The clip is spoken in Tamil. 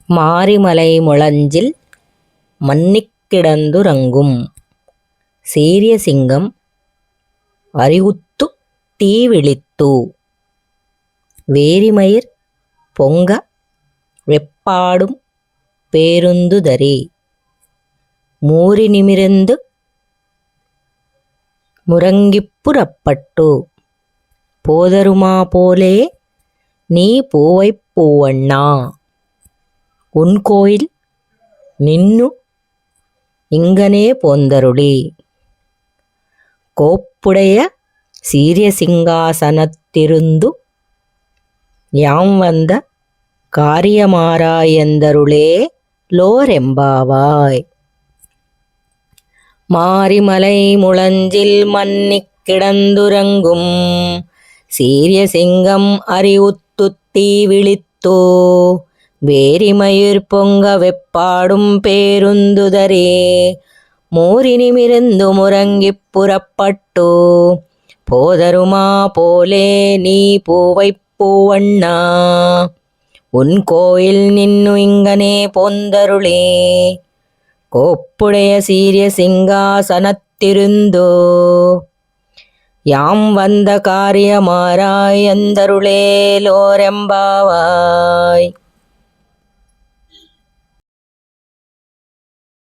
மாரிமலை முழஞ்சில் மன்னிக் கிடந்துறங்கும் சீரிய சிங்கம் அறிவுத்துத் தீவிழித்து வேரிமயிர் பொங்க வெப்பாடும் பேருந்துதரே மூரி நிமிர்ந்து முரங்கிப் புறப்பட்டு போதருமா போலே நீ பூவைப் பூவண்ணா உன் கோயில் நின்னு இங்கனே போந்தருளி கோப்புடைய சீரிய சிங்காசனத்திருந்து யாம் வந்த காரியமாராயந்தருளே லோரெம்பாவாய். மாரிமலை முழஞ்சில் மன்னிக் கிடந்துறங்கும் சீரிய சிங்கம் அறிவுத்துத் தீவிழித்து வேரிமயிர் பொங்க வெப்பாடும் பேருந்துதரே மூரி நிமிர்ந்து முரங்கிப் புறப்பட்டு போதருமா போலே நீ பூவைப் பூவண்ணா உன் கோயில் நின்னு இங்கனே போந்தருளே கோப்புடைய சீரிய சிங்காசனத்திருந்து யாம் வந்த காரியமாராயந்தருளே லோரெம்பாவாய்.